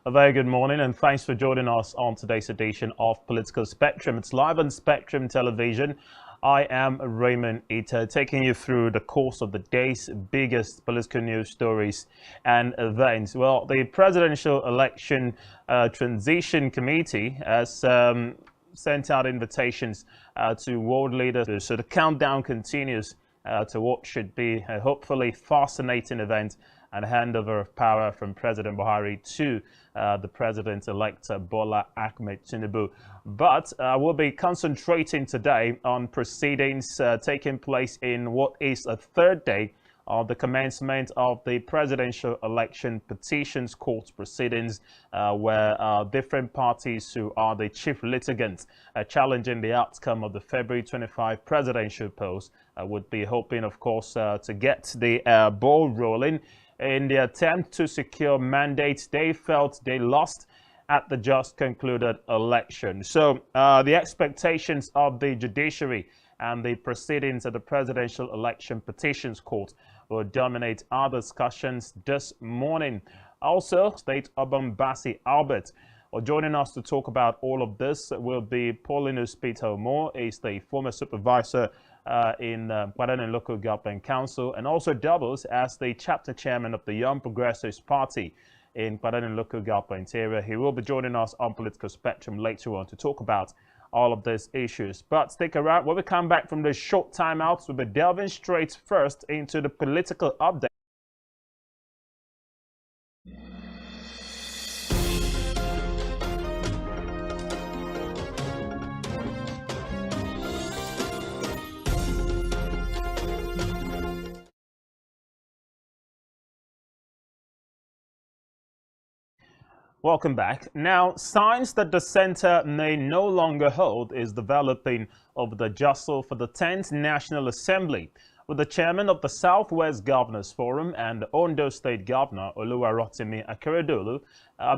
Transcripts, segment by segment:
A very good morning and thanks for joining us on today's edition of Political Spectrum. It's live on Spectrum Television. I am Raymond Ita, taking you through the course of the day's biggest political news stories and events. Well, the Presidential Election Transition Committee has sent out invitations to world leaders. So the countdown continues to what should be a hopefully fascinating event and handover of power from President Buhari to the President-elect Bola Ahmed Tinubu. But we'll be concentrating today on proceedings taking place in what is a third day of the commencement of the Presidential Election Petitions Court proceedings, where different parties who are the chief litigants challenging the outcome of the February 25 presidential polls would be hoping, of course, to get the ball rolling in the attempt to secure mandates they felt they lost at the just concluded election. So the expectations of the judiciary and the proceedings of the Presidential Election Petitions Court will dominate our discussions this morning. Also, State Ibom Bassey Albert. Joining us to talk about all of this will be Paulinus Peter Moore. He's the former supervisor in Baden Local Government Council and also doubles as the chapter chairman of the Young Progressives Party in Baden Local Government area. He will be joining us on Political Spectrum later on to talk about all of these issues. But stick around. When we come back from the short timeouts, we'll be delving straight first into the political update. Welcome back. Now, signs that the center may no longer hold is developing over the jostle for the 10th National Assembly, with the chairman of the Southwest Governors Forum and the Ondo State Governor Oluwarotimi Akeredolu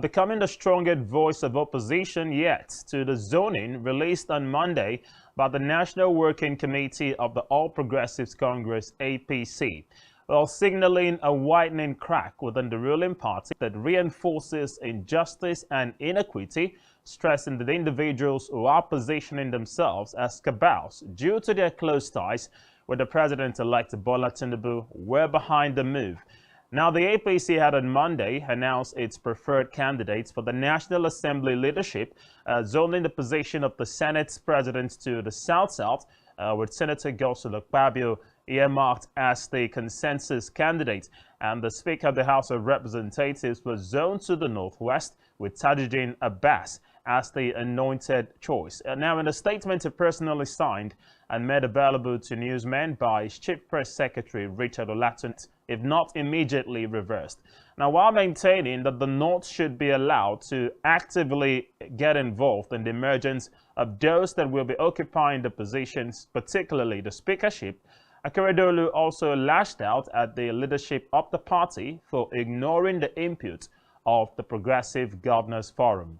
becoming the strongest voice of opposition yet to the zoning released on Monday by the National Working Committee of the All Progressives Congress APC. While signaling a widening crack within the ruling party that reinforces injustice and inequity, stressing that individuals who are positioning themselves as cabals due to their close ties with the president-elect Bola Tinubu were behind the move. Now, the APC had on Monday announced its preferred candidates for the National Assembly leadership, zoning the position of the Senate's president to the South-South, with Senator Godswill Akpabio earmarked as the consensus candidate, and the Speaker of the House of Representatives was zoned to the Northwest, with Tajuddin Abbas as the anointed choice. Now, in a statement he personally signed and made available to newsmen by his Chief Press Secretary Richard Olatunji, if not immediately reversed. Now, while maintaining that the North should be allowed to actively get involved in the emergence of those that will be occupying the positions, particularly the speakership, Akeredolu also lashed out at the leadership of the party for ignoring the input of the Progressive Governors Forum.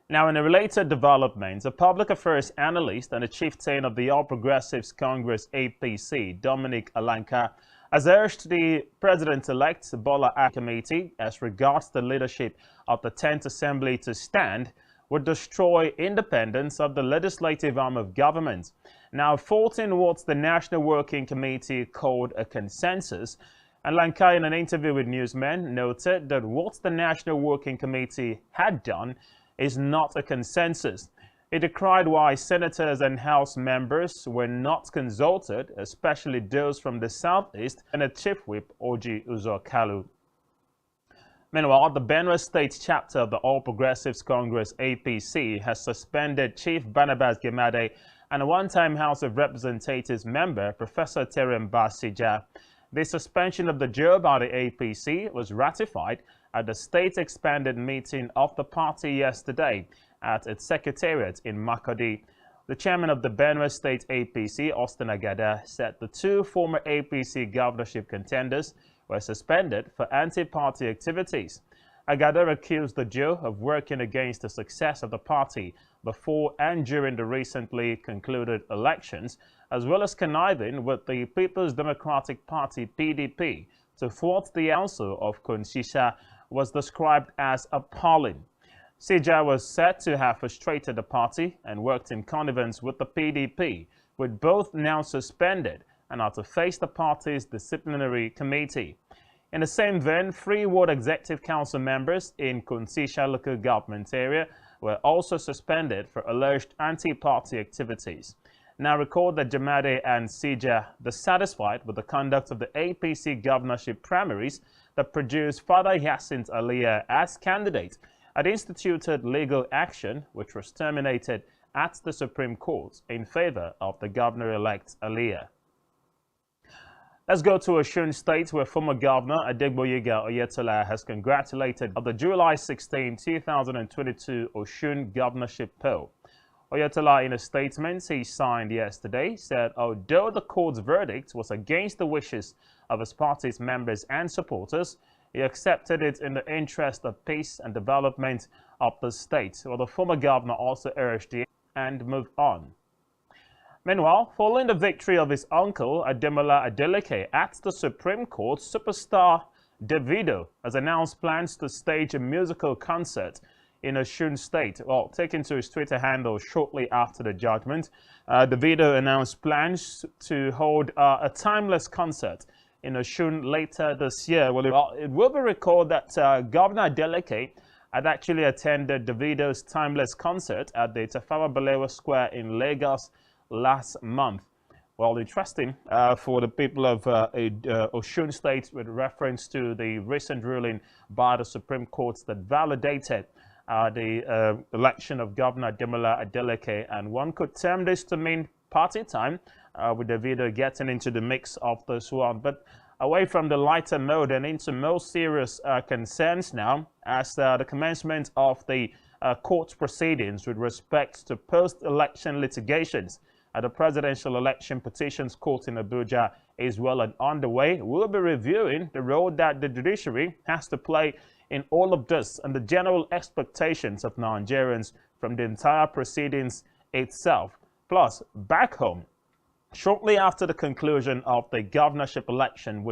Now, in a related development, a public affairs analyst and a chieftain of the All Progressives Congress APC, Dominic Alanka, has urged the President-elect Bola Ahmed Committee, as regards the leadership of the 10th Assembly to stand, would destroy independence of the legislative arm of government. Now, faulting what the National Working Committee called a consensus, Alanka, in an interview with newsmen, noted that what the National Working Committee had done is not a consensus. He decried why senators and House members were not consulted, especially those from the Southeast, and a Chief Whip, Oji Uzor Kalu. Meanwhile, the Benue State chapter of the All Progressives Congress APC has suspended Chief Barnabas Gemade and a one-time House of Representatives member, Professor Terem Basija. The suspension of the duo by the APC was ratified at the state expanded meeting of the party yesterday at its secretariat in Makurdi. The chairman of the Benue State APC, Austin Agada, said the two former APC governorship contenders were suspended for anti-party activities. Agada accused the duo of working against the success of the party before and during the recently concluded elections, as well as conniving with the People's Democratic Party (PDP) to thwart the council of Konshisha, was described as appalling. Sija was said to have frustrated the party and worked in connivance with the PDP, with both now suspended and are to face the party's disciplinary committee. In the same vein, 3 Ward Executive Council members in Kunsisha local government area were also suspended for alleged anti-party activities. Now recall that Jamade and Sija, dissatisfied with the conduct of the APC governorship primaries that produced Father Hyacinth Aliyah as candidate, had instituted legal action which was terminated at the Supreme Court in favor of the governor-elect Aliyah. Let's go to Osun State, where former Governor Adegboyega Oyetola has congratulated on the July 16, 2022 Osun governorship poll. Oyetola, in a statement he signed yesterday, said although the court's verdict was against the wishes of his party's members and supporters, he accepted it in the interest of peace and development of the state, while the former governor also urged him and move on. Meanwhile, following the victory of his uncle Ademola Adeleke at the Supreme Court, superstar Davido has announced plans to stage a musical concert in Osun State. Well, taken to his Twitter handle shortly after the judgment, Davido announced plans to hold a timeless concert in Osun later this year. Well, it will be recalled that Governor Adeleke had actually attended Davido's timeless concert at the Tafawa Balewa Square in Lagos last month. Well, interesting for the people of Osun State with reference to the recent ruling by the Supreme Court that validated the election of Governor Ademola Adeleke, and one could term this to mean party time with Davido getting into the mix of this one. But away from the lighter mode and into more serious concerns now, as the commencement of the court proceedings with respect to post-election litigations at the Presidential Election Petitions Court in Abuja is well and underway. We'll be reviewing the role that the judiciary has to play in all of this and the general expectations of Nigerians from the entire proceedings itself. Plus, back home, shortly after the conclusion of the governorship election,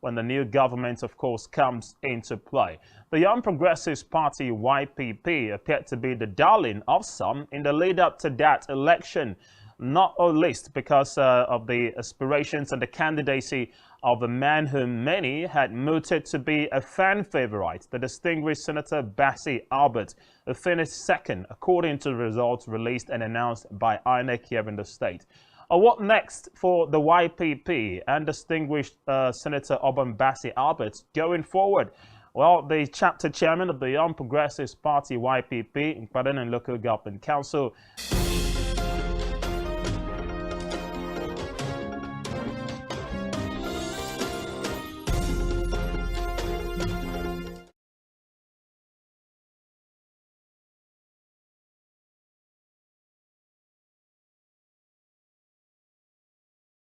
when the new government, of course, comes into play, the Young Progressives Party, YPP, appeared to be the darling of some in the lead up to that election, not least because of the aspirations and the candidacy of a man whom many had mooted to be a fan favorite, the distinguished Senator Bassey, who finished second according to the results released and announced by INEC here in the state. What next for the YPP and distinguished Senator Bassey going forward? Well, the chapter chairman of the Young Progressives Party, YPP, in Ibadan and Local Government Council,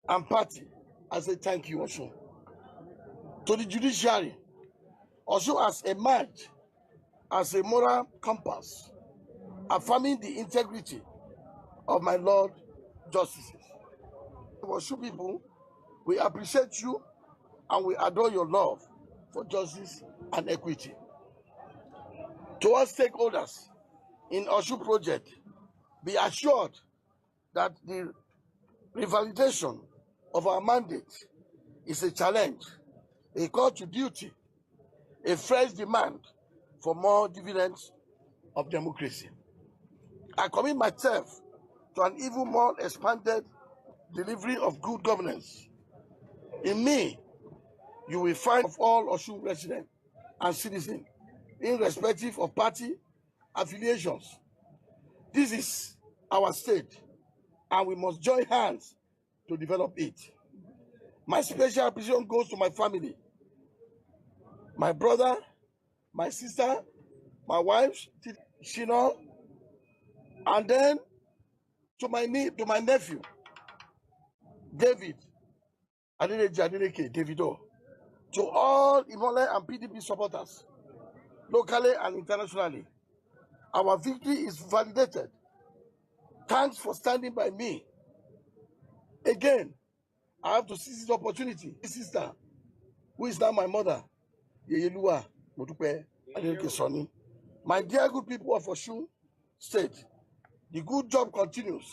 and party, I say thank you also. To the judiciary, also has emerged as a moral compass, affirming the integrity of my Lord justices. Oshu people, we appreciate you and we adore your love for justice and equity. To all stakeholders in Oshu project, be assured that the revalidation of our mandate is a challenge, a call to duty, a fresh demand for more dividends of democracy. I commit myself to an even more expanded delivery of good governance. In me, you will find of all Osun residents and citizens, irrespective of party affiliations. This is our state, and we must join hands to develop it. My special appreciation goes to my family, my brother, my sister, my wife, Shino, and then to my nephew, David, Davido, to all Imole and PDP supporters, locally and internationally. Our victory is validated. Thanks for standing by me. Again, I have to seize this opportunity. My sister, who is now my mother, Yeyelua Modupe, Adeleke Sonny. My dear good people of Osun State, the good job continues.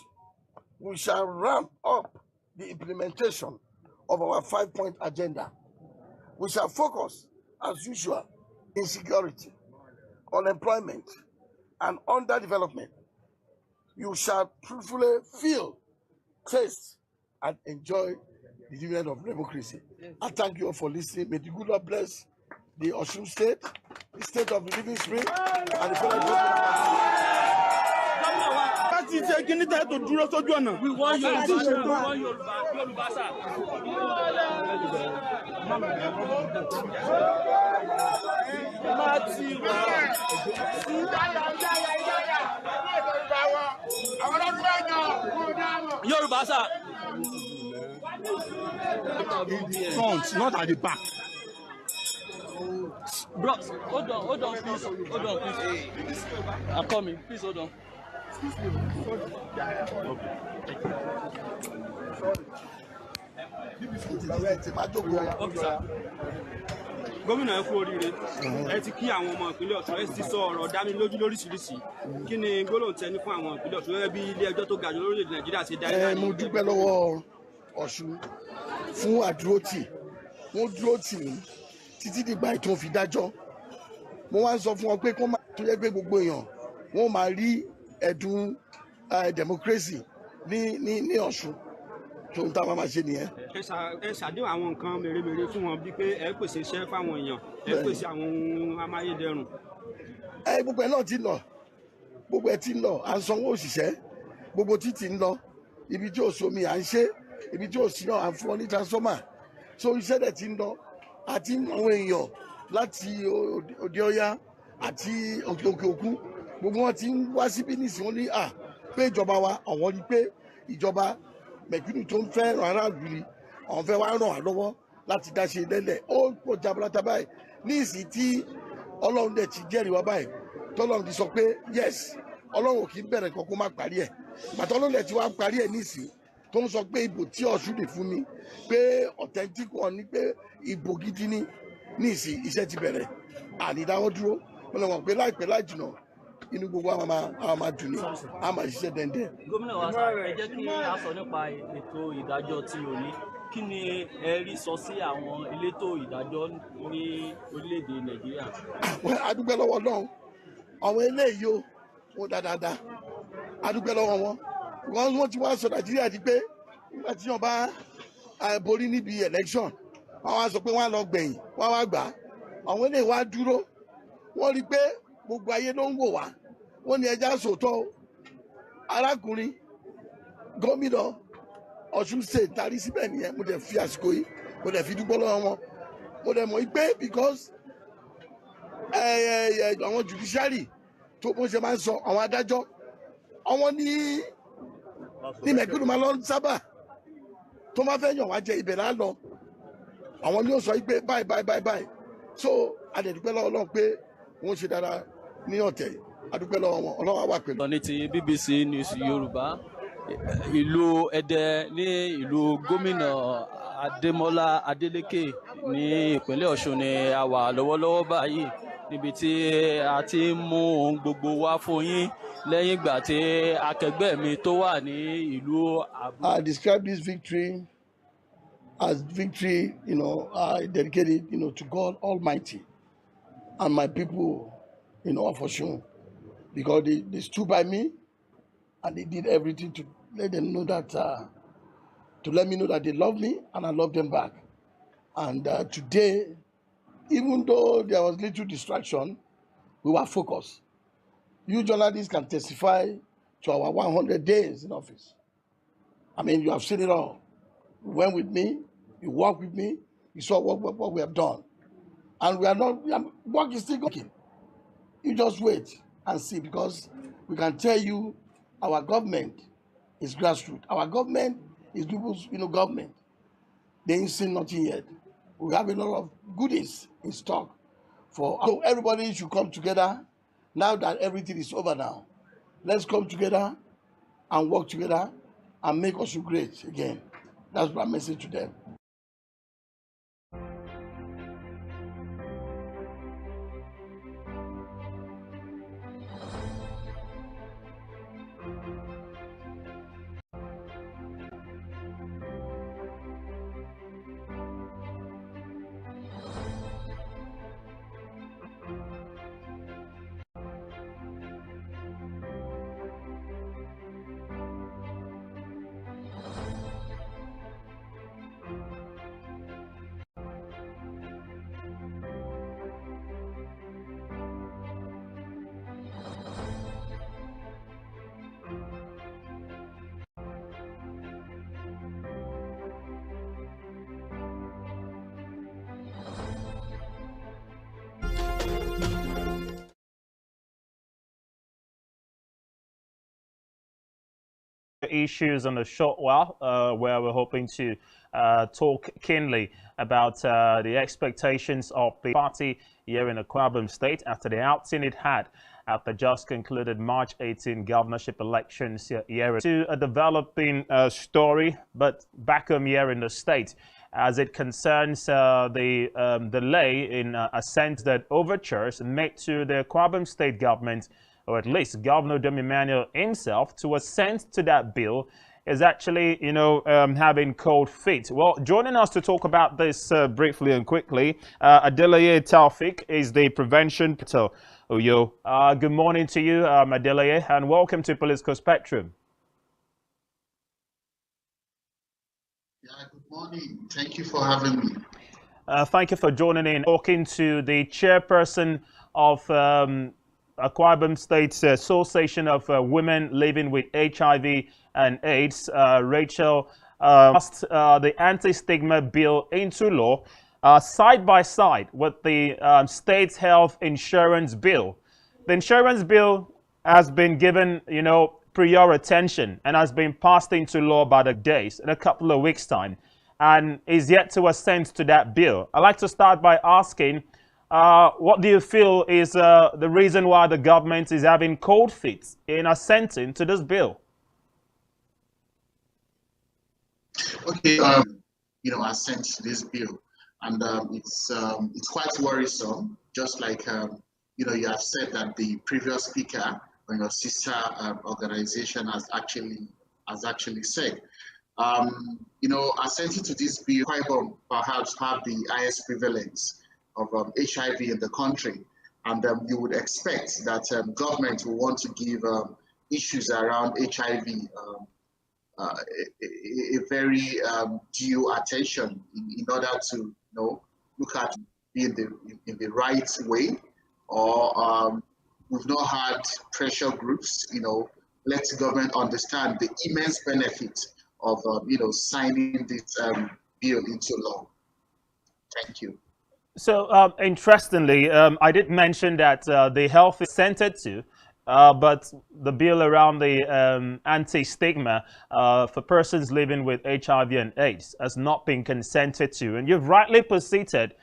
We shall ramp up the implementation of our 5-point agenda. We shall focus, as usual, in security, unemployment, and underdevelopment. You shall truthfully feel, taste, and enjoy the dividend of democracy. I thank you all for listening. May the good Lord bless the Osun State, the state of the living spirit, and the federal government. We want Yoruba, sir. Front, not at the back. Bro, hold on, please. Hold on, please. I'm coming. Please hold on. Okay, sir. Gómìnà ẹ kú oríire ẹ ti kí àwọn ọmọ ìpínlẹ̀ Ọ̀ṣun ẹ ti sọ ọ̀rọ̀ dá mi lójú lóríṣiríṣi kí ni gbólóhùn tẹni fún àwọn ìpínlẹ̀ Ọ̀ṣun gẹ́gẹ́ bí ilé ẹjọ́ tó ga jù lórílẹ̀-èdè Nàìjíríà ṣe dá ẹ. Mo dúpẹ́ lọ́wọ́ Ọ̀ṣun fún àdúrótì wọ́n dúró tì mí títí dìgbà tó fi dájọ́. Mo wá ń sọ fún wọn pé kó máa tó yẹ pé gbogbo èèyàn wọ́n máa rí ẹ̀dùn democracy ní Ọ̀ṣun tó ń tá a máa ṣe nìyẹn. Ẹ ṣàdéhùn àwọn nǹkan mèremère fún wọn bíi pé ẹ pèsè iṣẹ́ fáwọn èèyàn ẹ pèsè àwọn ohun amáyédẹrùn. Gbogbo ẹ̀ náà ti lọ gbogbo ẹ̀ ti lọ à ń sanwó òṣìṣẹ́ gbogbo títì ń lọ ibi tí ò sómi à ń ṣe ibi tí ò sí náà à ń fún ọ ní transformer so iṣẹ́ dẹ̀ ti ń lọ àti àwọn èèyàn láti òde ọya àti òkè òkun gbogbo wọn ti ń wá síbí nísìnyí wọn ní pé ìjọba wa àwọn rí pé ìjọba mẹ̀kúnnù tó ń fẹ́ ràn aráàlú ni àwọn fẹ́ wá ràn wá lọ́wọ́ láti dá ṣe lẹ́lẹ̀ ó pọ̀ jaburata báyìí ní ìsìn tí ọlọ́run dẹ̀ ti jẹ́rìí wá báyìí tọ́lọ́run ti sọ pé yes ọlọ́run kì í bẹ̀rẹ̀ kan kó má parí ẹ̀ bàtà ọlọ́run dẹ̀ ti wá parí ẹ̀ ní ìsìn tó ń sọ pé ìbò tí Ọ̀ṣun lè fún mi pé authentic wọn ni pé ìbò gidi ní ìsìn iṣẹ́ ti bẹ̀rẹ̀ ànídáwọ́ dúró wọn lọ mọ̀ pé láìpẹ́ láì jìnnà inú gbogbo àwọn máa dùn ní a máa ṣiṣẹ́ dẹ́ndẹ́. Gómìnà wa sá ẹ jẹ́ kí a sọ nípa ètò ìdájọ́ tí o ní kí ni ẹ rí sọ sí àwọn elétò ìdájọ́ ní orílẹ̀-èdè Nàìjíríà. A dúpẹ́ lọ́wọ́ Ọlọ́run àwọn eléyìí ó wọ́n dáadáa a dúpẹ́ lọ́wọ́ wọn wọ́n ti wá sọ Nàìjíríà di pé nígbà tí wọ́n bá borí níbi election wọ́n wá sọ pé wọ́n á lọ gbẹ̀yìn wọ́n wá gbà àwọn eléyìí wá dúró wọ́n rí i pé gbogbo ayé ló ń wò wá wọ́n ní ẹja sòótọ́ arákùnrin gómìnà Ọ̀ṣun State tarí síbẹ̀ nìyẹn mo dẹ̀ fi àsìkò yìí mo dẹ̀ fi dúpọ́ lọ́wọ́ wọn mo dẹ̀ mọ̀ pé because àwọn judiciary tó bó ṣe máa ń sọ àwọn adájọ́ àwọn ní mẹ̀kúnnù máa lọ sábà tó máa fẹ́ yàn wá jẹ ibẹ̀ láà lọ àwọn ni ó sọ pé báyìí so adẹ̀dúpẹ́ lọ́wọ́ Ọlọ́run pé wọ́n ṣe dára ní ọ̀tẹ̀ adúpẹ́ lọ́wọ́ wọn Ọlọ́run wà pẹ̀lú. ní ti BBC News Yorùbá ìlú Ẹdẹ ní ìlú gómìnà Adémọ́lá Adélékè ní ìpínlẹ̀ Ọ̀ṣun ni a wà lọ́wọ́lọ́wọ́ báyìí níbi tí a ti ń mú ohun gbogbo wá fún yín lẹ́yìn ìgbà tí akẹgbẹ́ mi tó wà ní ìlú Àbújá. I describe this victory as victory, I dedicate it, to God Almighty and my people, of Osun, because they stood by me and they did everything to let them know that, to let me know that they love me and I love them back. And today, even though there was little distraction, we were focused. You journalists can testify to our 100 days in office. I mean, you have seen it all. You went with me, you worked with me, you saw what we have done. And work is still going. You just wait and see, because we can tell you our government is grassroots. Our government is people's government. They ain't seen nothing yet. We have a lot of goodies in stock so everybody should come together now that everything is over now. Let's come together and work together and make us great again. That's my message to them. issues in a short while, where we're hoping to talk keenly about the expectations of the party here in Akwa Ibom State after the outing it had at the just concluded March 18 governorship elections here. To a developing story, but back home here in the state, as it concerns the delay in assent that overtures made to the Akwa Ibom State government, or at least Governor Dom himself, to assent to that bill, is actually, having cold feet. Well, joining us to talk about this briefly and quickly, Adeleye Taufik is the prevention. Good morning to you, Adeleye, and welcome to Political Spectrum. Yeah, good morning. Thank you for having me. Thank you for joining in. Talking to the chairperson of Akwa Ibom State's Association of Women Living with HIV and AIDS, Rachel, passed the anti-stigma bill into law side by side with the state's health insurance bill. The insurance bill has been given, prior attention and has been passed into law by the days in a couple of weeks' time, and is yet to assent to that bill. I'd like to start by asking, what do you feel is the reason why the government is having cold feet in assenting to this bill? Okay, assent to this bill, and it's quite worrisome. Just like you have said that the previous speaker on your sister organization has actually said. Assenting to this bill, Ibom perhaps have the highest prevalence of HIV in the country, and you would expect that government will want to give issues around HIV a very due attention in order to look at in the right way, or we've not had pressure groups let the government understand the immense benefit of signing this bill into law. Thank you. So interestingly, I did mention that the health is assented to, but the bill around the anti-stigma for persons living with HIV and AIDS has not been consented to. And you've rightly posited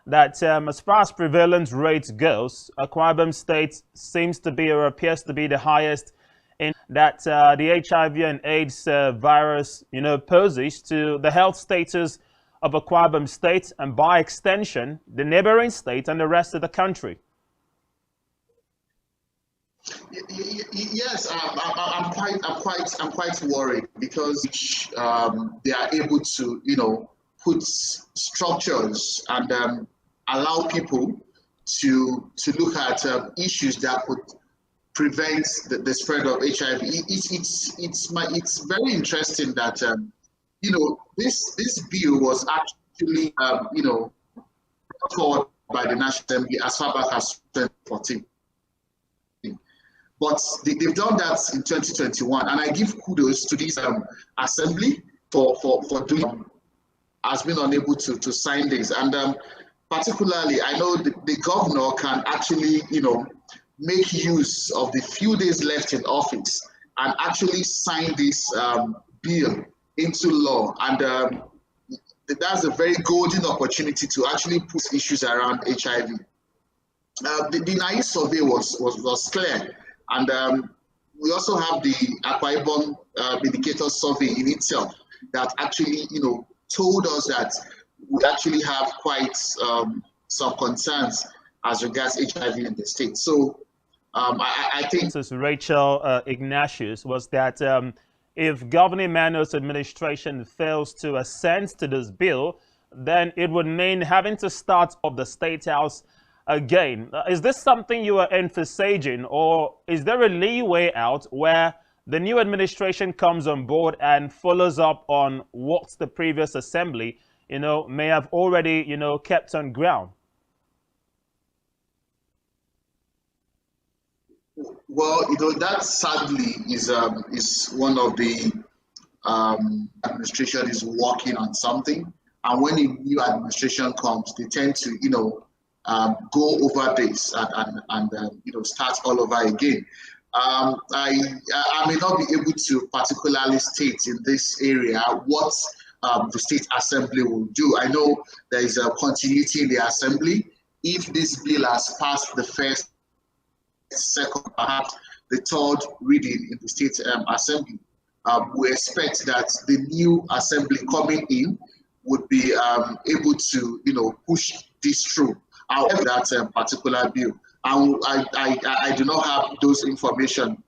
that as far as prevalence rates goes, Akwa Ibom State seems to be, or appears to be, the highest in that the HIV and AIDS virus, poses to the health status of Akwa Ibom State, and by extension, the neighboring state and the rest of the country. Yes, I'm quite worried, because they are able to put structures and allow people to look at issues that could prevent the spread of HIV. It's very interesting that this bill was actually forward by the National Assembly as far back as 2014. But they've done that in 2021, and I give kudos to this assembly for doing, has been unable to sign this. And particularly, I know the governor can actually, make use of the few days left in office and actually sign this bill into law. And that's a very golden opportunity to actually put issues around HIV. The NICE survey was clear. And we also have the Akwa Ibom indicator survey in itself that actually, told us that we actually have quite some concerns as regards HIV in the state. So I think Rachel Ignatius was that if Governor Emmanuel's administration fails to assent to this bill, then it would mean having to start up the State House again. Is this something you are emphasizing, or is there a leeway out where the new administration comes on board and follows up on what the previous assembly, may have already, kept on ground? Well, that sadly is one of the administration is working on something, and when a new administration comes, they tend to go over this and start all over again. I may not be able to particularly state in this area what the State Assembly will do. I know there is a continuity in the Assembly. If this bill has passed the first, second, perhaps the third reading in the State Assembly, we expect that the new Assembly coming in would be able to, push this through. However, that particular bill, I do not have those information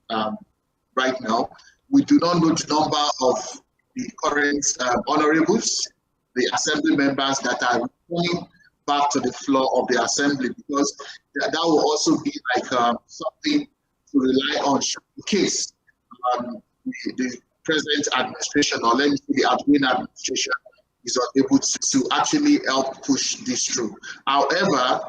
right now. We do not know the number of the current honorables, the assembly members that are going back to the floor of the assembly, because that will also be like something to rely on in case the present administration, or let me say the outgoing administration, is unable to actually help push this through. However,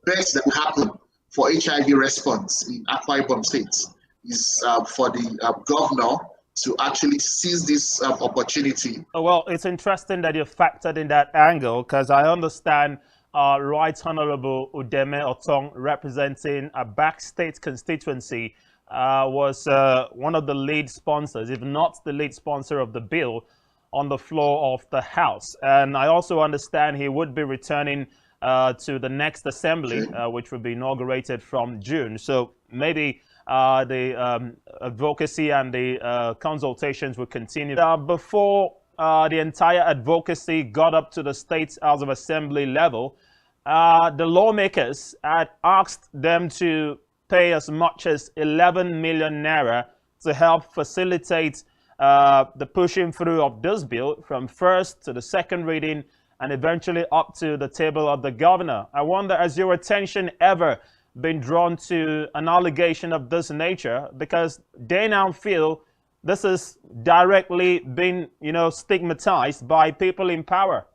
best that will happen for HIV response in Akwa Ibom State is for the governor to actually seize this opportunity. Well, it's interesting that you factored in that angle, because I understand Right Honorable Udeme Otong, representing a back state constituency, was one of the lead sponsors, if not the lead sponsor of the bill on the floor of the House. And I also understand he would be returning to the next assembly, which will be inaugurated from June. So maybe the advocacy and the consultations will continue. Before the entire advocacy got up to the State House of Assembly level, the lawmakers had asked them to pay as much as 11 million naira to help facilitate the pushing through of this bill from first to the second reading and eventually up to the table of the governor. I wonder, has your attention ever been drawn to an allegation of this nature? Because they now feel this is directly been, stigmatized by people in power.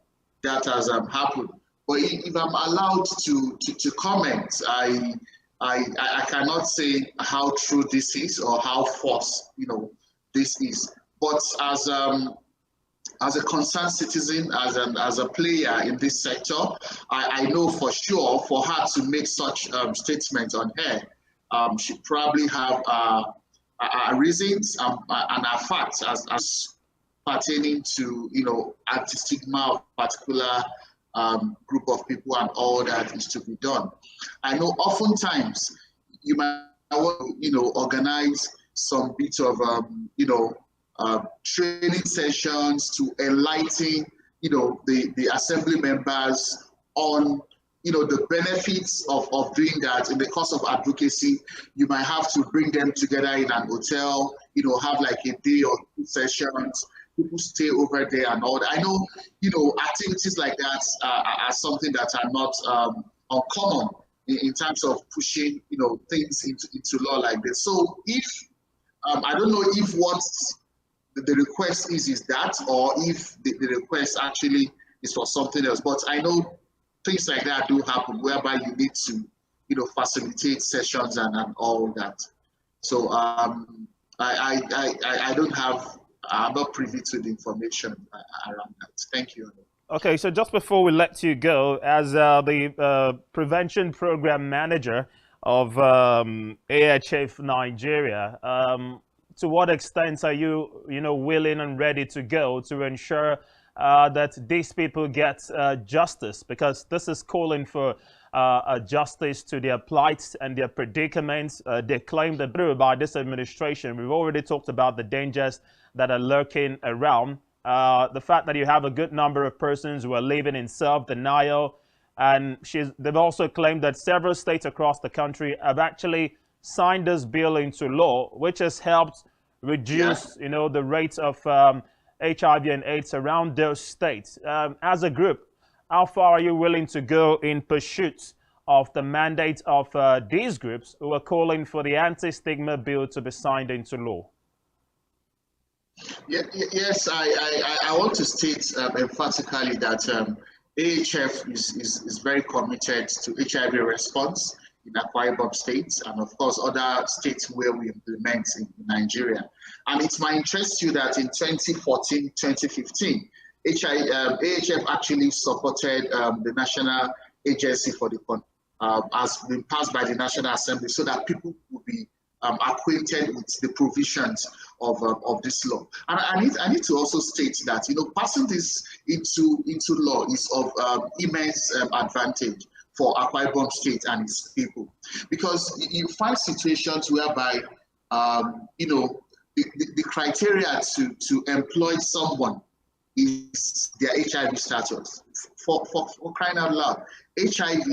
That has happened. But if I'm allowed to comment, I cannot say how true this is or how false, this is. But as a concerned citizen, as a player in this sector, I know for sure for her to make such statements on air, she probably have reasons and facts as pertaining to anti-stigma of particular group of people and all that is to be done. I know oftentimes you might want to organize some bit of training sessions to enlighten the assembly members on the benefits of doing that. In the course of advocacy, you might have to bring them together in an hotel, have like a day or two sessions, people stay over there and all that. I know activities like that are something that are not uncommon in terms of pushing things into law like this. So if I don't know if what the request is that, or if the request actually is for something else. But I know things like that do happen, whereby you need to, facilitate sessions and all that. So I don't have, I'm not privy to the information around that. Thank you. Okay, so just before we let you go, as the prevention program manager of AHF Nigeria, to what extent are you, willing and ready to go to ensure that these people get justice? Because this is calling for justice to their plights and their predicaments. They claim that through by this administration. We've already talked about the dangers that are lurking around. The fact that you have a good number of persons who are living in self-denial. And they've also claimed that several states across the country have actually signed this bill into law, which has helped reduce, the rates of HIV and AIDS around those states. As a group, how far are you willing to go in pursuit of the mandate of these groups who are calling for the anti-stigma bill to be signed into law? Yes, I want to state emphatically that AHF is very committed to HIV response in Akwa Ibom State and of course other states where we implement in Nigeria. And it might interest you that in 2014-2015, AHF actually supported the National Agency for the has been passed by the National Assembly so that people will be acquainted with the provisions of this law. And I need to also state that, you know, passing this into law is of immense advantage for Akwa Ibom State and its people, because you find situations whereby you know, the criteria to employ someone is their HIV status. For crying out loud, HIV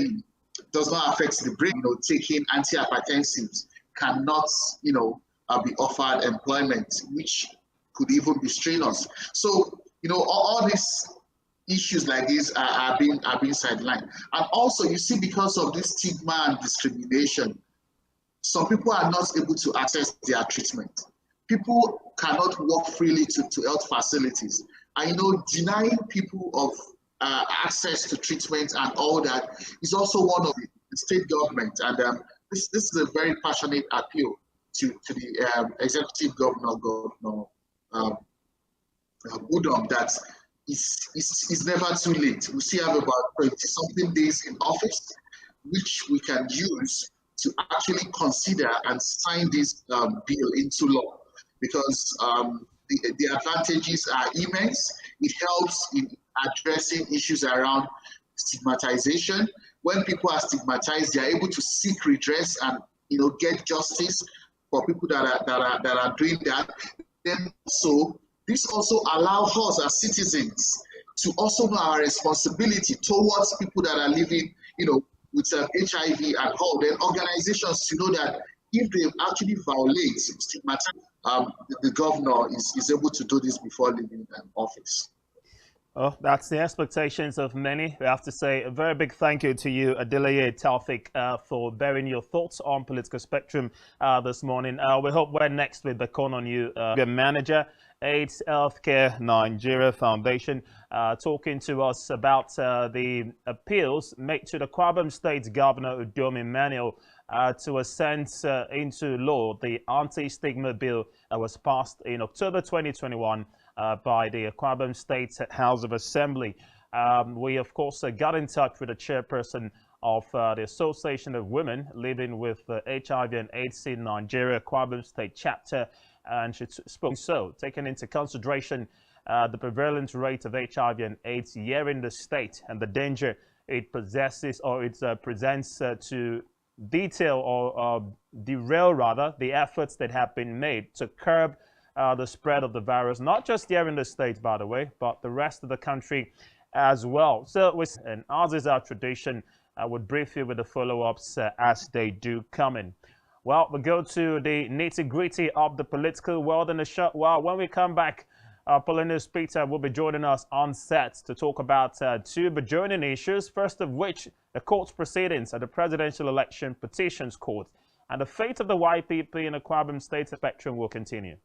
does not affect the brain. You know, taking antihypertensives cannot, you know, be offered employment, which could even be strenuous. So, you know, all these issues like this are being sidelined. And also, you see, because of this stigma and discrimination, some people are not able to access their treatment. People cannot walk freely to health facilities. And, you know, denying people of access to treatment and all that is also one of the state government. And this is a very passionate appeal to the executive governor, Udom, that it's never too late. We still have about 20-something days in office, which we can use to actually consider and sign this bill into law, because the advantages are immense. It helps in addressing issues around stigmatization. When people are stigmatized, they are able to seek redress and, you know, get justice for people that are doing that. Then also, this also allows us as citizens to also know our responsibility towards people that are living, you know, with HIV and all. Then organizations to know that if they actually violate stigmatization, the governor is able to do this before leaving office. Oh, that's the expectations of many. We have to say a very big thank you to you, Adeleye Taufik, for bearing your thoughts on Political Spectrum this morning. We hope we're next with the call on you, manager, AIDS Healthcare Nigeria Foundation, talking to us about the appeals made to the Akwa Ibom State Governor Udom Emmanuel to assent into law the anti-stigma bill that was passed in October 2021 by the Akwa Ibom State House of Assembly. We, of course, got in touch with the chairperson of the Association of Women Living with HIV and AIDS in Nigeria, Akwa Ibom State Chapter, and she spoke so, taking into consideration the prevalent rate of HIV and AIDS here in the state and the danger it possesses, or it presents to detail or derail rather the efforts that have been made to curb the spread of the virus, not just here in the States, by the way, but the rest of the country as well. So, and as is our tradition, I would brief you with the follow-ups as they do come in. Well, we'll go to the nitty-gritty of the political world in a short while. When we come back, Paulinus Peter will be joining us on set to talk about two burgeoning issues, first of which the court proceedings at the Presidential Election Petitions Court, and the fate of the YPP in the Akwa Ibom State Spectrum will continue.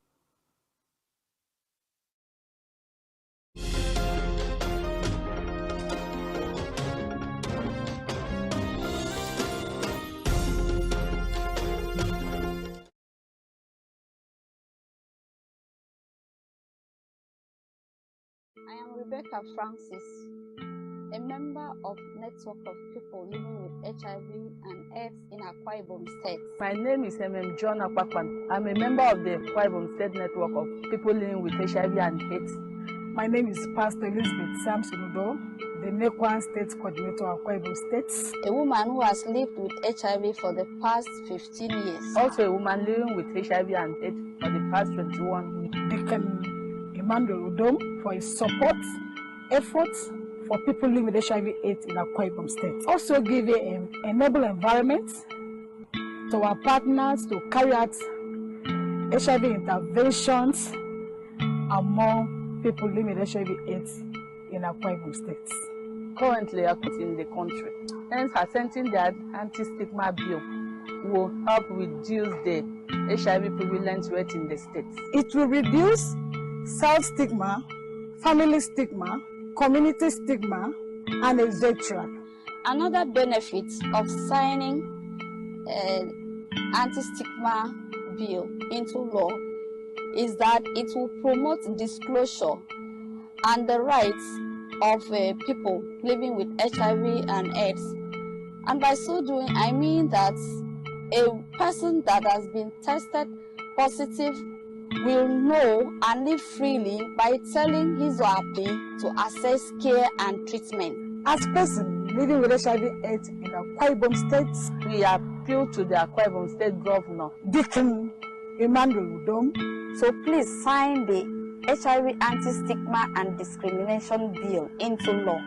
I am Rebecca Francis, a member of Network of People Living with HIV and AIDS in Akwa Ibom State. My name is John Akwa. I'm a member of the Akwa Ibom State Network of People Living with HIV and AIDS. My name is Pastor Elizabeth Samson Udo, the Nekwan State Coordinator of Akwa Ibom State. A woman who has lived with HIV for the past 15 years. Also a woman living with HIV and AIDS for the past 21 years. Deacon Emmanuel Udom for his support, efforts for people living with HIV/AIDS in Akwa Ibom State. Also give an enable environment to our partners to carry out HIV interventions among people living with HIV/AIDS in Akwa Ibom State. Currently in the country, hence assenting the anti-stigma bill will help reduce the HIV prevalence rate in the state. It will reduce self-stigma, family stigma, community stigma, and etc. Another benefit of signing an anti-stigma bill into law is that it will promote disclosure and the rights of people living with HIV and AIDS And by so doing, I mean that a person that has been tested positive will know and live freely by telling his or her plea to access care and treatment. As person living with HIV/AIDS in Akwa Ibom State, We appeal to the Akwa Ibom State Governor, Deacon Emmanuel Udom, So please sign the HIV Anti-Stigma and Discrimination Bill into law.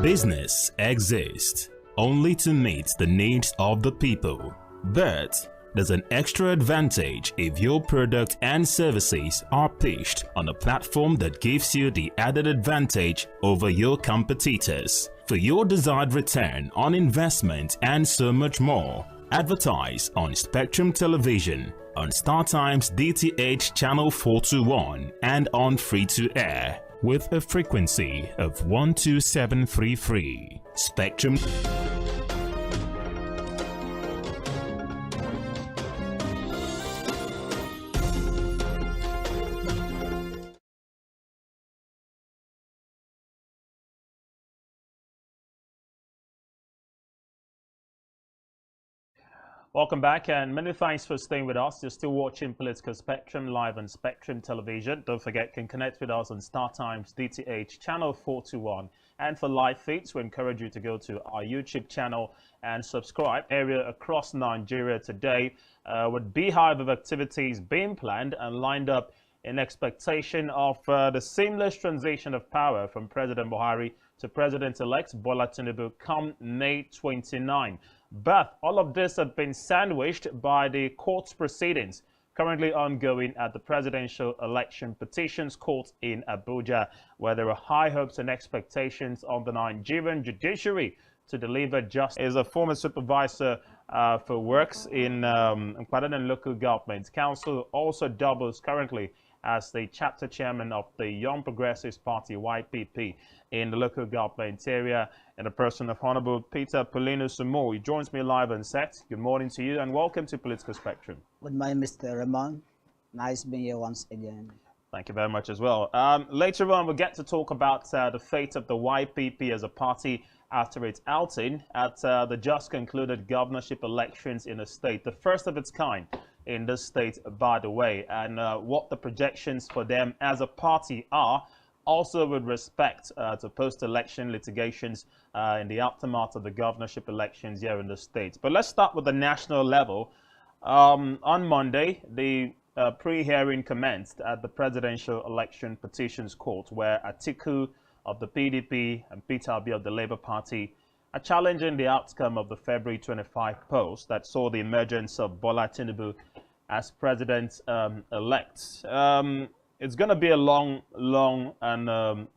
Business exists only to meet the needs of the people, but there's an extra advantage if your product and services are pitched on a platform that gives you the added advantage over your competitors. For your desired return on investment and so much more, advertise on Spectrum Television, on StarTimes DTH Channel 421 and on free-to-air with a frequency of 12733. Spectrum. Welcome back, and many thanks for staying with us. You're still watching Political Spectrum live on Spectrum Television. Don't forget, you can connect with us on StarTimes DTH Channel 421. And for live feeds, we encourage you to go to our YouTube channel and subscribe. Area across Nigeria today with beehive of activities being planned and lined up in expectation of the seamless transition of power from President Buhari to President-elect Bola Tinubu come May 29. But all of this had been sandwiched by the court's proceedings currently ongoing at the Presidential Election Petitions Court in Abuja, where there are high hopes and expectations on the Nigerian judiciary to deliver justice. Is a former supervisor for works in Nkwadan Local Government Council, also doubles currently as the chapter chairman of the Young Progressives Party, YPP, in the local government area, in the person of Honorable Peter Polino Sumo. He joins me live on set. Good morning to you and welcome to Political Spectrum. Good morning, Mr. Ramon. Nice being here once again. Thank you very much as well. Later on, we'll get to talk about the fate of the YPP as a party after its outing at the just concluded governorship elections in the state, the first of its kind in this state, by the way, and what the projections for them as a party are, also with respect to post-election litigations in the aftermath of the governorship elections here in the state. But let's start with the national level. On Monday, the pre-hearing commenced at the Presidential Election Petitions Court, where Atiku of the PDP and Peter Obi of the Labour Party are challenging the outcome of the February 25 polls that saw the emergence of Bola Tinubu as president-elect. It's going to be a long and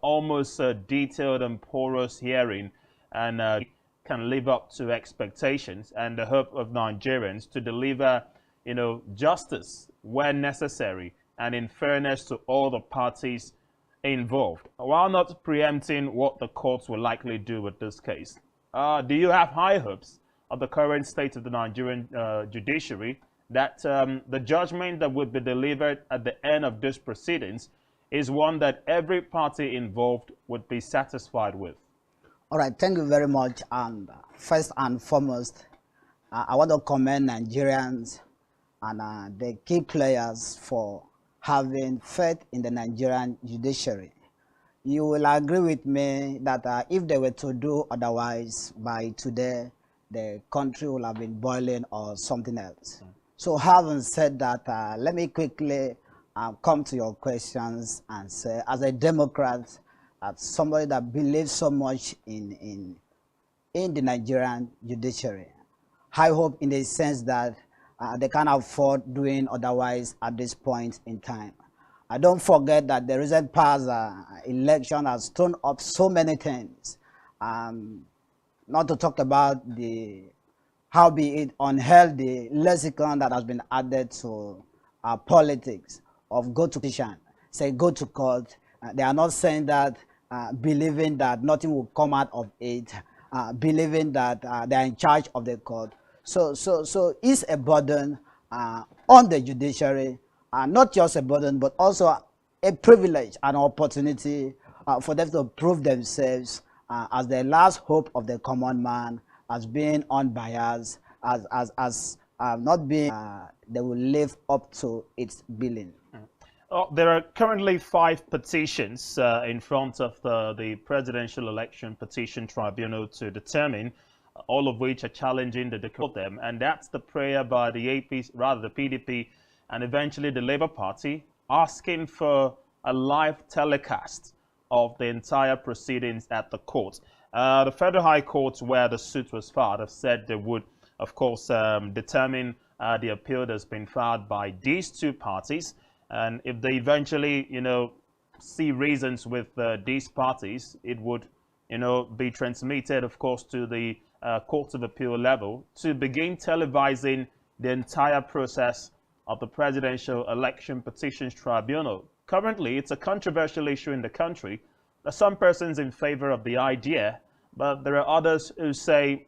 almost detailed and porous hearing, and can live up to expectations and the hope of Nigerians to deliver, justice where necessary and in fairness to all the parties involved. While not preempting what the courts will likely do with this case, do you have high hopes of the current state of the Nigerian judiciary that the judgment that would be delivered at the end of these proceedings is one that every party involved would be satisfied with? All right, thank you very much. And first and foremost, I want to commend Nigerians and the key players for having faith in the Nigerian judiciary. You will agree with me that if they were to do otherwise, by today, the country will have been boiling or something else. So having said that, let me quickly come to your questions and say, as a Democrat, as somebody that believes so much in the Nigerian judiciary, I hope in the sense that they can't afford doing otherwise at this point in time. Don't forget that the recent past election has thrown up so many things. Not to talk about how be it unhealthy lexicon that has been added to politics of go to petition, say go to court. They are not saying that believing that nothing will come out of it, believing that they are in charge of the court. So it's a burden on the judiciary, not just a burden, but also a privilege, an opportunity for them to prove themselves as the last hope of the common man, as being unbiased, as not being, they will live up to its billing. There are currently 5 petitions in front of the Presidential Election Petition Tribunal to determine, all of which are challenging the decree, and that's the prayer by the the PDP, and eventually the Labour Party, asking for a live telecast of the entire proceedings at the court. The Federal High Court, where the suit was filed, have said they would, of course, determine the appeal that's been filed by these 2 parties. And if they eventually, see reasons with these parties, it would, be transmitted, of course, to the Court of Appeal level to begin televising the entire process of the Presidential Election Petitions Tribunal. Currently, it's a controversial issue in the country. There are some persons in favor of the idea, but there are others who say,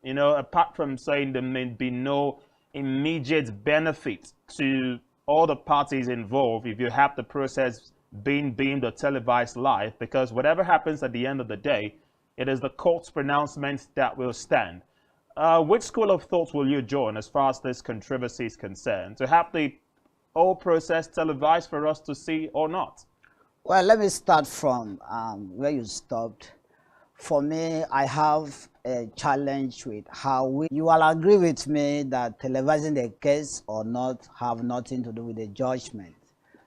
apart from saying there may be no immediate benefit to all the parties involved if you have the process being beamed or televised live, because whatever happens at the end of the day, it is the court's pronouncement that will stand. Which school of thought will you join as far as this controversy is concerned? To have the whole process televised for us to see or not? Well, let me start from where you stopped. For me, I have a challenge with how you will agree with me that televising the case or not have nothing to do with the judgment.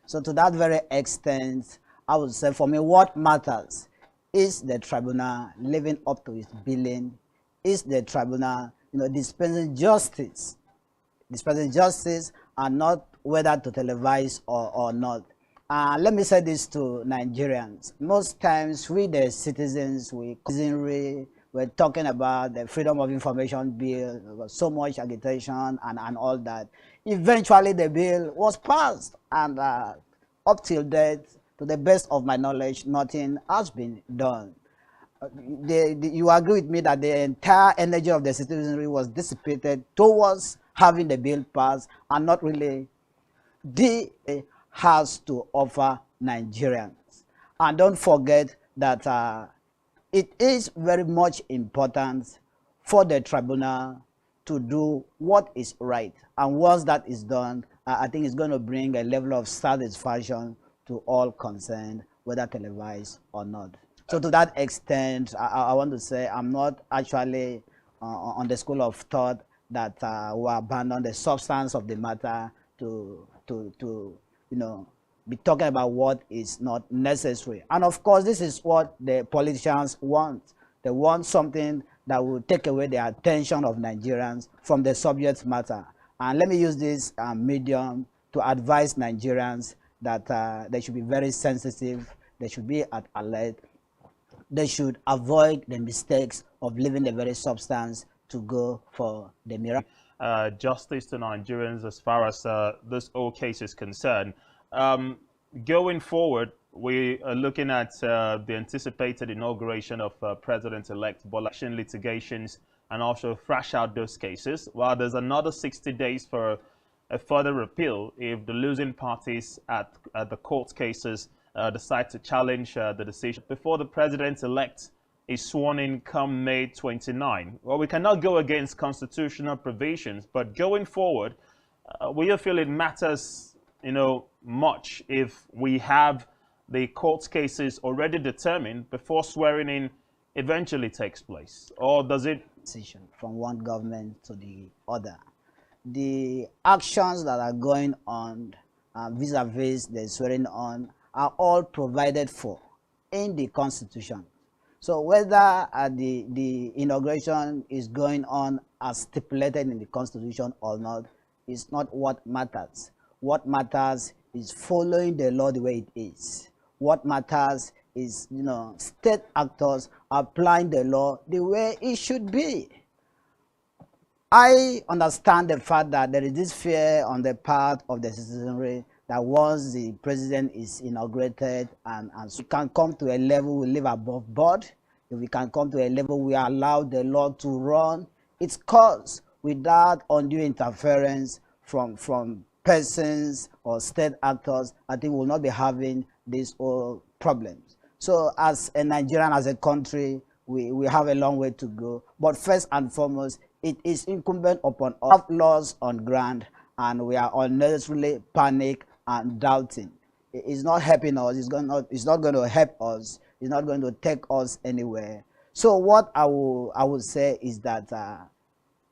So to that very extent, I would say for me, what matters is the tribunal living up to its billing, is the tribunal, dispensing justice and not whether to televise or not. Let me say this to Nigerians. Most times we, the citizens, we're talking about the Freedom of Information Bill. There was so much agitation and all that. Eventually the bill was passed, and up till date, to the best of my knowledge, nothing has been done. You agree with me that the entire energy of the citizenry was dissipated towards having the bill passed and not really has to offer Nigerians. And don't forget that it is very much important for the tribunal to do what is right. And once that is done, I think it's going to bring a level of satisfaction to all concerned, whether televised or not. So to that extent, I want to say I'm not actually on the school of thought that we abandon the substance of the matter to be talking about what is not necessary. And of course, this is what the politicians want. They want something that will take away the attention of Nigerians from the subject matter. And let me use this medium to advise Nigerians that they should be very sensitive, they should be at alert, they should avoid the mistakes of leaving the very substance to go for the miracle. Justice to Nigerians as far as this whole case is concerned. Going forward, we are looking at the anticipated inauguration of President-elect Bola election litigations and also thrash out those cases, while there's another 60 days for a further appeal if the losing parties at the court cases decide to challenge the decision before the president-elect is sworn in come May 29. Well, we cannot go against constitutional provisions, but going forward, we feel it matters, much if we have the court cases already determined before swearing in eventually takes place, or does it? From one government to the other. The actions that are going on vis-a-vis the swearing on are all provided for in the Constitution. So whether the inauguration is going on as stipulated in the Constitution or not is not what matters. What matters is following the law the way it is. What matters is, state actors applying the law the way it should be. I understand the fact that there is this fear on the part of the citizenry that once the president is inaugurated and so we can come to a level we live above board, if we can come to a level we allow the law to run its course without undue interference from persons or state actors, I think we will not be having these all problems. So as a Nigerian, as a country, we have a long way to go. But first and foremost, it is incumbent upon us laws on ground, and we are unnecessarily panic and doubting. It's not helping us. It's not going to help us. It's not going to take us anywhere. So what I would say is that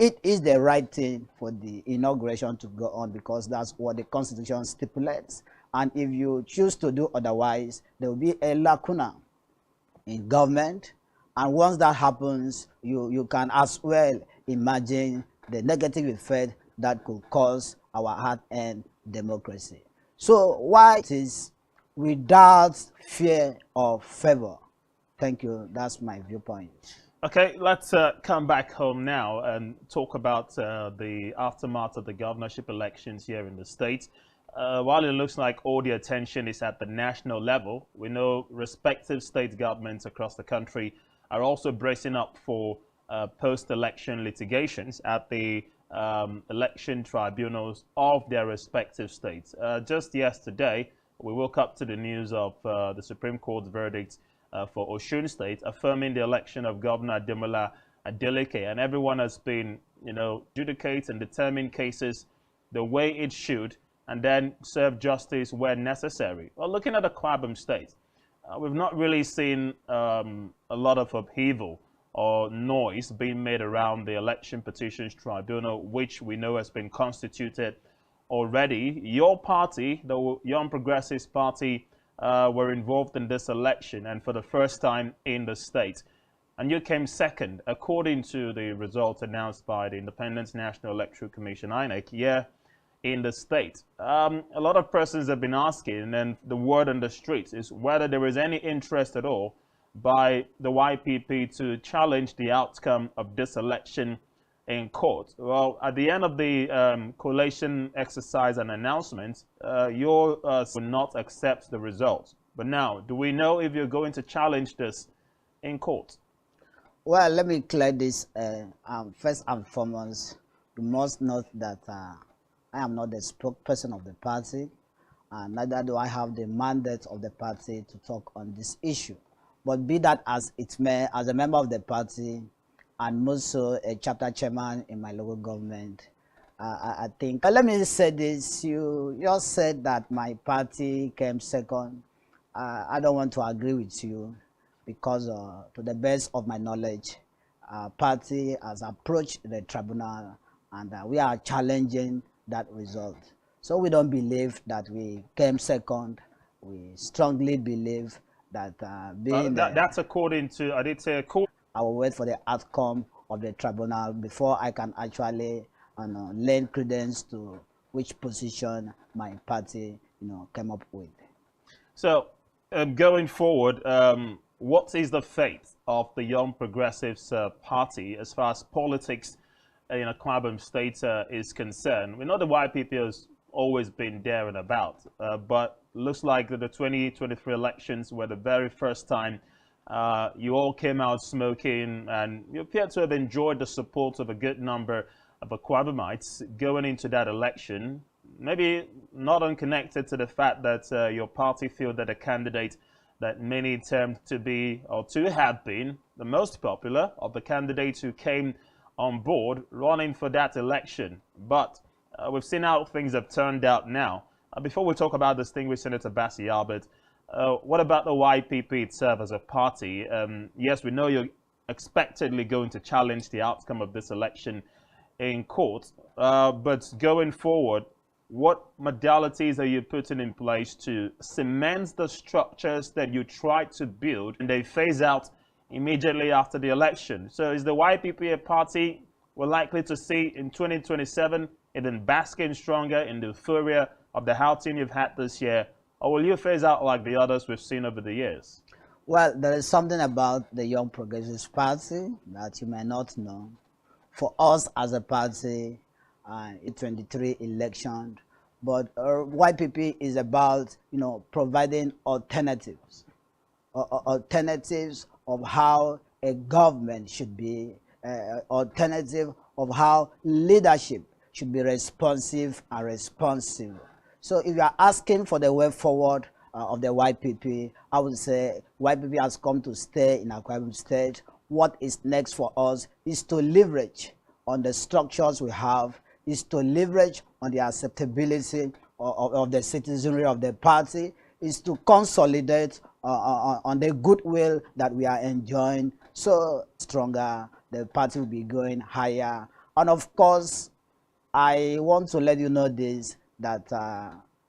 it is the right thing for the inauguration to go on because that's what the Constitution stipulates. And if you choose to do otherwise, there will be a lacuna in government. And once that happens, you can as well imagine the negative effect that could cause our hard-earned democracy. So why it is without fear or favor? Thank you. That's my viewpoint. Okay, let's come back home now and talk about the aftermath of the governorship elections here in the state. While it looks like all the attention is at the national level, we know respective state governments across the country are also bracing up for post-election litigations at the election tribunals of their respective states. Just yesterday, we woke up to the news of the Supreme Court's verdict for Osun State, affirming the election of Governor Ademola Adeleke, and everyone has been, adjudicate and determine cases the way it should, and then serve justice where necessary. Well, looking at the Akwa State, we've not really seen a lot of upheaval or noise being made around the Election Petitions Tribunal, which we know has been constituted already. Your party, the Young Progressives Party, were involved in this election, and for the first time in the state. And you came second, according to the results announced by the Independent National Electoral Commission, INEC, here in the state. A lot of persons have been asking, and the word on the streets is whether there is any interest at all by the YPP to challenge the outcome of this election in court. Well, at the end of the collation exercise and announcement, you will not accept the results. But now, do we know if you're going to challenge this in court? Well, let me clear this. First and foremost, you must note that I am not the spokesperson of the party, and neither do I have the mandate of the party to talk on this issue. But be that as it may, as a member of the party, and also a chapter chairman in my local government, I think. Let me say this, you just said that my party came second. I don't want to agree with you because to the best of my knowledge, our party has approached the tribunal and we are challenging that result. So we don't believe that we came second. We strongly believe that that's according to, I did say according. I will wait for the outcome of the tribunal before I can actually lend credence to which position my party came up with. So going forward, what is the fate of the Young Progressives Party as far as politics in Akwa State is concerned? We know the YPP has always been there and about, but looks like the 2023 elections were the very first time you all came out smoking, and you appear to have enjoyed the support of a good number of Akwa Ibomites going into that election. Maybe not unconnected to the fact that your party feel that a candidate that many termed to be, or to have been, the most popular of the candidates who came on board running for that election. But we've seen how things have turned out now. Before we talk about distinguished Senator Bassey, Albert, what about the YPP itself as a party? Yes, we know you're expectedly going to challenge the outcome of this election in court, but going forward, what modalities are you putting in place to cement the structures that you tried to build and they phase out immediately after the election? So is the YPP a party we're likely to see in 2027 even basking stronger in the euphoria of the outing you've had this year, or will you phase out like the others we've seen over the years? Well, there is something about the Young Progressive Party that you may not know. For us as a party, in 23 election, but YPP is about, providing alternatives, alternatives of how a government should be, alternative of how leadership should be responsive and responsive. So if you are asking for the way forward of the YPP, I would say YPP has come to stay in Akwa Ibom State. What is next for us is to leverage on the structures we have, is to leverage on the acceptability of the citizenry of the party, is to consolidate on the goodwill that we are enjoying. So stronger, the party will be going higher. And of course, I want to let you know this, that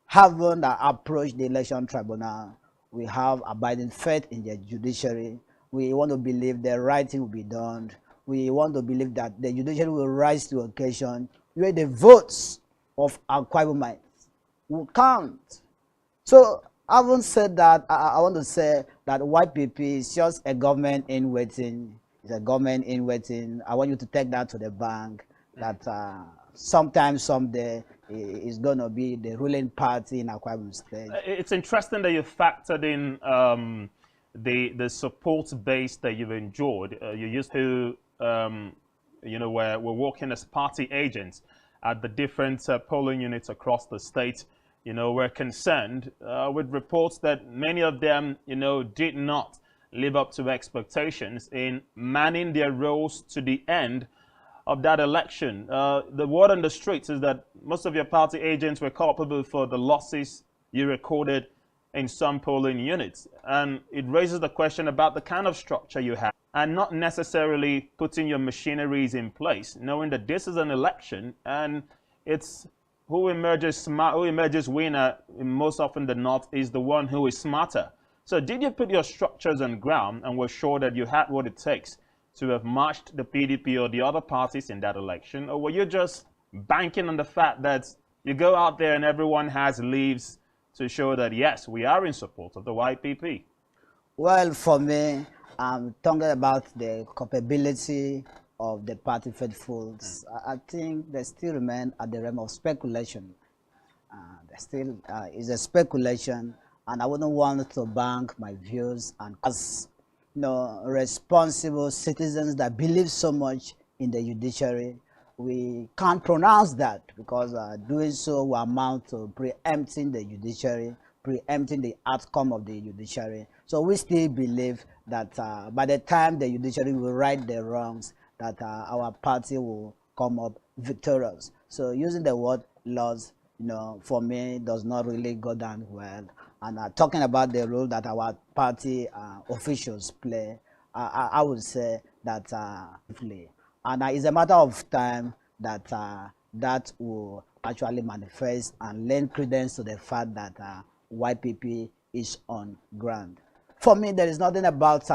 having approached the election tribunal, we have abiding faith in the judiciary. We want to believe the right thing will be done. We want to believe that the judiciary will rise to occasion where the votes of Akwa Ibomites will count. So having said that, I want to say that YPP is just a government in waiting. It's a government in waiting. I want you to take that to the bank, that sometime, someday, is going to be the ruling party in Akwa Ibom State. It's interesting that you factored in the support base that you've enjoyed. You used to, we're working as party agents at the different polling units across the state. We're concerned with reports that many of them, did not live up to expectations in manning their roles to the end of that election. The word on the streets is that most of your party agents were culpable for the losses you recorded in some polling units. And it raises the question about the kind of structure you have, and not necessarily putting your machineries in place, knowing that this is an election and it's who emerges smart, who emerges winner most often than not is the one who is smarter. So did you put your structures on ground and were sure that you had what it takes to have matched the PDP or the other parties in that election? Or were you just banking on the fact that you go out there and everyone has leaves to show that, yes, we are in support of the YPP? Well, for me, I'm talking about the culpability of the party faithfuls. I think they still remain at the realm of speculation. There still is a speculation, and I wouldn't want to bank my views. And as responsible citizens that believe so much in the judiciary, we can't pronounce that, because doing so will amount to preempting the judiciary, preempting the outcome of the judiciary. So we still believe that by the time the judiciary will right the wrongs, that our party will come up victorious. So using the word loss, for me, does not really go down well. And talking about the role that our party officials play, I would say that and it's a matter of time that that will actually manifest and lend credence to the fact that YPP is on ground. For me, there is nothing about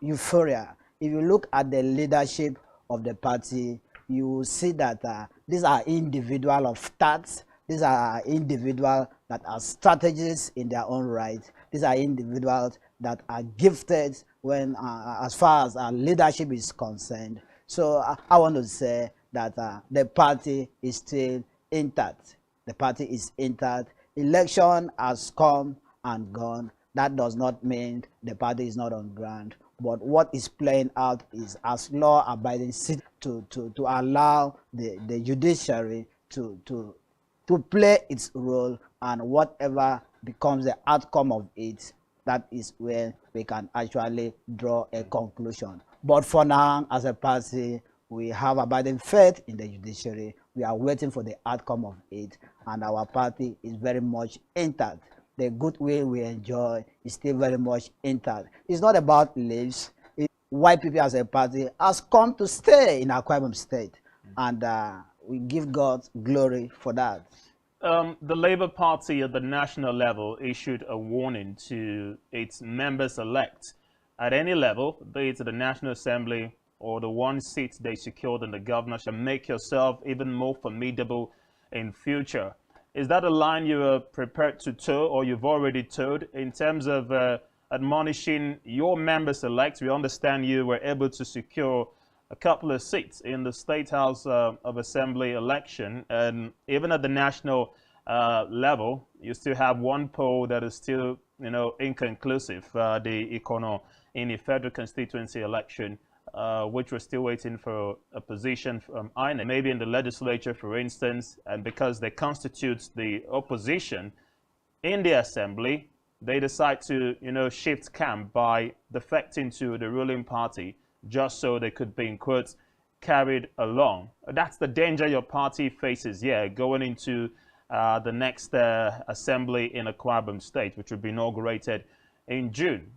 euphoria. If you look at the leadership of the party, you will see that these are individuals of stats. These are individuals that are strategists in their own right. These are individuals that are gifted when, as far as leadership is concerned. So I want to say that the party is still intact. The party is intact. election has come and gone. That does not mean the party is not on ground. But what is playing out is as law-abiding citizens to allow the judiciary to play its role, and whatever becomes the outcome of it, that is where we can actually draw a conclusion. But for now, as a party, we have abiding faith in the judiciary. We are waiting for the outcome of it, and our party is very much intact. The goodwill we enjoy is still very much intact. It's not about leaves. YPP as a party has come to stay in Akwa Ibom State, and we give God glory for that. The Labour Party at the national level issued a warning to its members-elect at any level, be it at the National Assembly or the one seat they secured in the governorship. Make yourself even more formidable in future. Is that a line you are prepared to toe, or you've already toed, in terms of admonishing your members-elect? We understand you were able to secure a couple of seats in the State House of Assembly election, and even at the national level, you still have one poll that is still, inconclusive. The Ikono in the federal constituency election, which we're still waiting for a position from INEC, maybe in the legislature, for instance, and because they constitute the opposition in the assembly, they decide to, shift camp by defecting to the ruling party, just so they could be, in quotes, carried along. That's the danger your party faces, going into the next assembly in Akwa Ibom State, which will be inaugurated in June.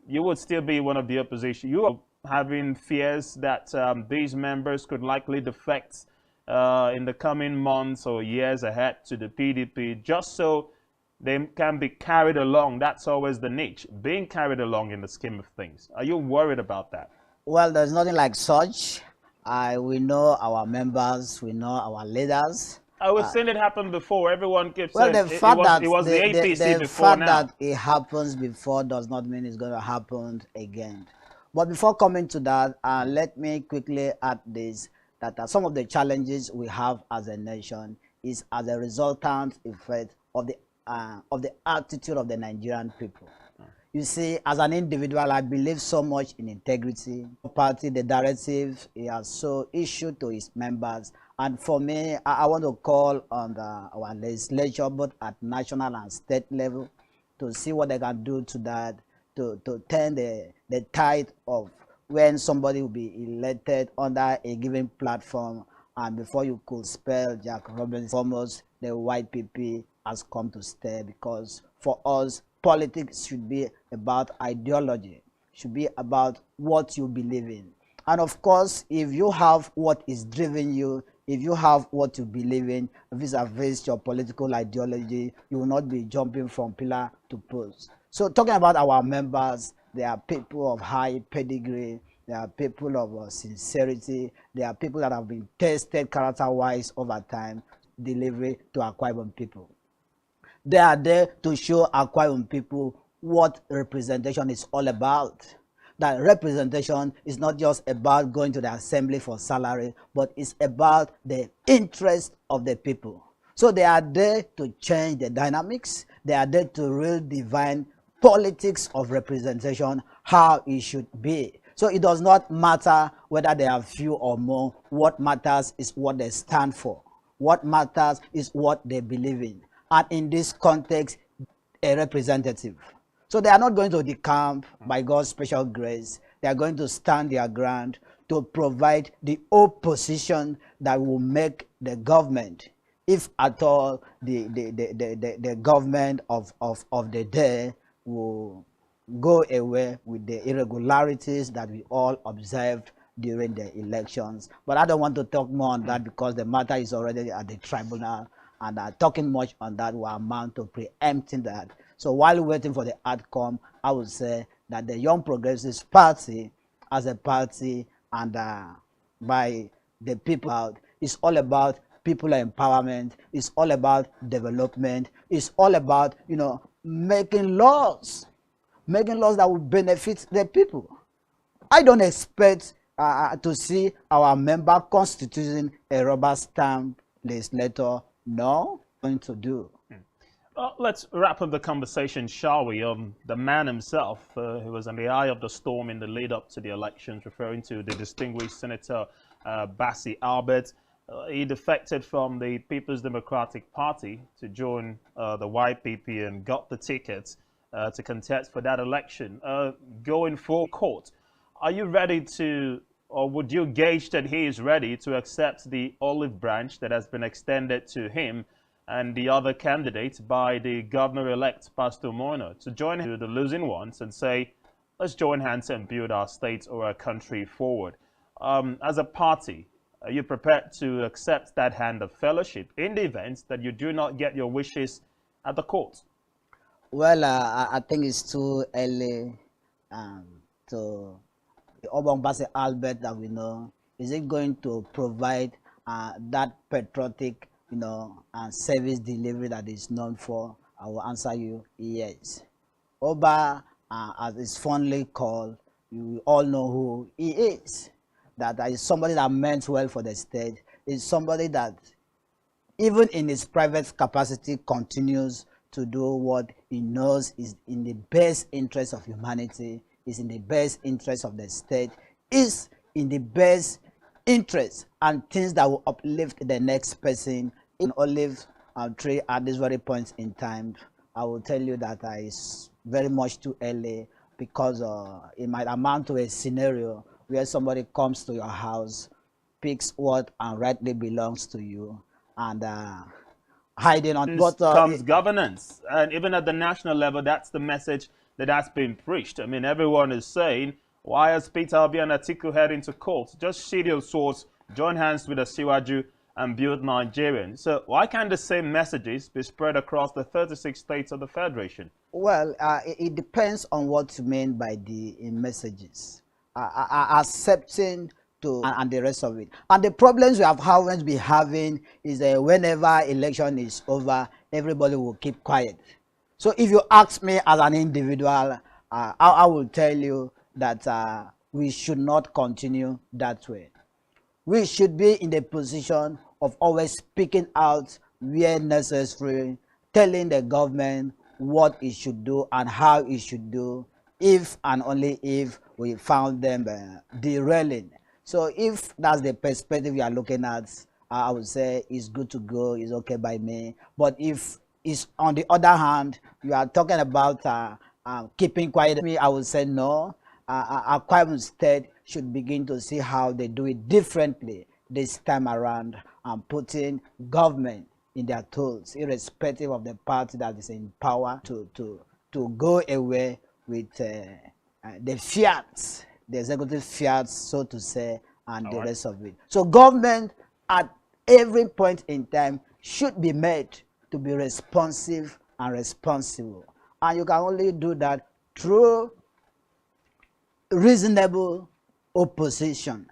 You would still be one of the opposition. You are having fears that these members could likely defect in the coming months or years ahead to the PDP, just so they can be carried along. That's always the niche, being carried along in the scheme of things. Are you worried about that? Well, there's nothing like such. We know our members, we know our leaders. I was seeing it happen before. Everyone keeps saying it was the APC before. The fact that it happens before does not mean it's going to happen again. But before coming to that, let me quickly add this, that some of the challenges we have as a nation is as a resultant effect of the attitude of the Nigerian people. You see, as an individual, I believe so much in integrity. Party, the directive he has so issued to his members. And for me, I want to call on our legislature, both at national and state level, to see what they can do to that, to turn the tide of when somebody will be elected under a given platform, and before you could spell Jack Robinson, almost the YPP has come to stay, because for us, politics should be about ideology, should be about what you believe in. And of course, if you have what is driving you, if you have what you believe in vis-a-vis your political ideology, you will not be jumping from pillar to post. So talking about our members, they are people of high pedigree, they are people of sincerity, they are people that have been tested character-wise over time, delivery to Akwa Ibom people. They are there to show Akwa Ibom people what representation is all about. That representation is not just about going to the assembly for salary, but it's about the interest of the people. So they are there to change the dynamics. They are there to really define politics of representation, how it should be. So it does not matter whether they are few or more. What matters is what they stand for. What matters is what they believe in. And in this context, a representative. So they are not going to decamp by God's special grace. They are going to stand their ground to provide the opposition that will make the government, if at all the government of the day will go away with the irregularities that we all observed during the elections. But I don't want to talk more on that, because the matter is already at the tribunal, and talking much on that will amount to preempting that. So while waiting for the outcome, I would say that the Young Progressives Party, as a party and by the people out, is all about people empowerment. It's all about development. It's all about, making laws that will benefit the people. I don't expect to see our member constituting a rubber stamp legislator. No, going to do. Let's wrap up the conversation, shall we, on the man himself, who was in the eye of the storm in the lead-up to the elections, referring to the distinguished Senator Bassey Albert. He defected from the People's Democratic Party to join the YPP and got the ticket to contest for that election. Going for court, are you ready to, or would you gauge that he is ready to accept the olive branch that has been extended to him and the other candidate by the governor-elect, Pastor Moino, to join the losing ones and say, let's join hands and build our state or our country forward? As a party, are you prepared to accept that hand of fellowship in the event that you do not get your wishes at the court? Well, I think it's too early to Obong Bassey Albert that we know. Is it going to provide that patriotic, service delivery that is known for? I will answer you, yes. Oba, as is fondly called, you all know who he is. That is somebody that meant well for the state. Is somebody that, even in his private capacity, continues to do what he knows is in the best interest of humanity, is in the best interest of the state, is in the best interest and things that will uplift the next person. In olive tree at this very point in time, I will tell you that it's very much too early, because it might amount to a scenario where somebody comes to your house, picks what and rightly belongs to you, and hiding on what comes governance. And even at the national level, that's the message that's been preached. I mean, everyone is saying, why is Peter Obi and Atiku heading to court? Just sheathe your swords, join hands with Asiwaju and build Nigeria. So why can't the same messages be spread across the 36 states of the Federation? Well, it depends on what you mean by the messages. Accepting to and the rest of it. And the problems we have always been having is that whenever election is over, everybody will keep quiet. So if you ask me as an individual, I will tell you that we should not continue that way. We should be in the position of always speaking out where necessary, telling the government what it should do and how it should do, if and only if we found them derailing. So if that's the perspective you are looking at, I would say it's good to go, it's okay by me. But if it's on the other hand, you are talking about keeping quiet, I would say no. Akwa State should begin to see how they do it differently this time around, and putting government in their tools, irrespective of the party that is in power, to go away with the fiat, the executive fiat, so to say, and the rest of it. So government at every point in time should be made to be responsive and responsible. And you can only do that through reasonable opposition.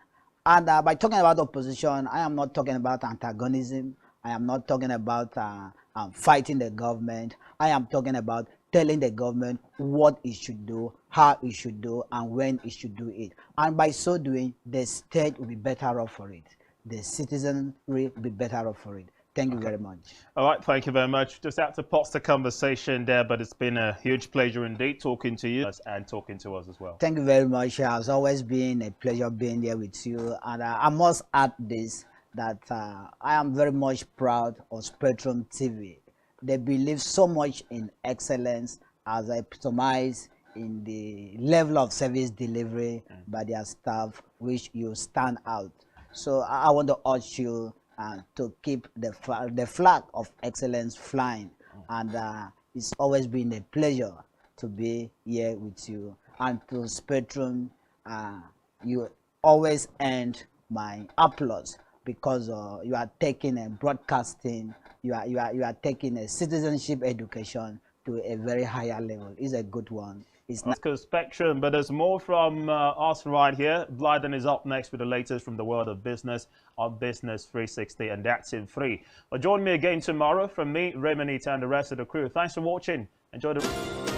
And by talking about opposition, I am not talking about antagonism. I am not talking about fighting the government. I am talking about telling the government what it should do, how it should do, and when it should do it. And by so doing, the state will be better off for it. The citizenry will be better off for it. Thank you very much. All right, thank you very much. Just have to pause the conversation there, but it's been a huge pleasure indeed talking to you and talking to us as well. Thank you very much. It has always been a pleasure being here with you. And I must add this, that I am very much proud of Spectrum TV. They believe so much in excellence, as epitomized in the level of service delivery by their staff, which you stand out. So I want to urge you to keep the flag of excellence flying. And it's always been a pleasure to be here with you. And to Spectrum, you always earn my applause, because you are taking a broadcasting, you are taking a citizenship education to a very higher level. It's a good one. It's not because Spectrum, but there's more from us right here. Blyden is up next with the latest from the world of business on Business 360, and that's in 3. But join me again tomorrow from me, Raymond, and the rest of the crew. Thanks for watching. Enjoy the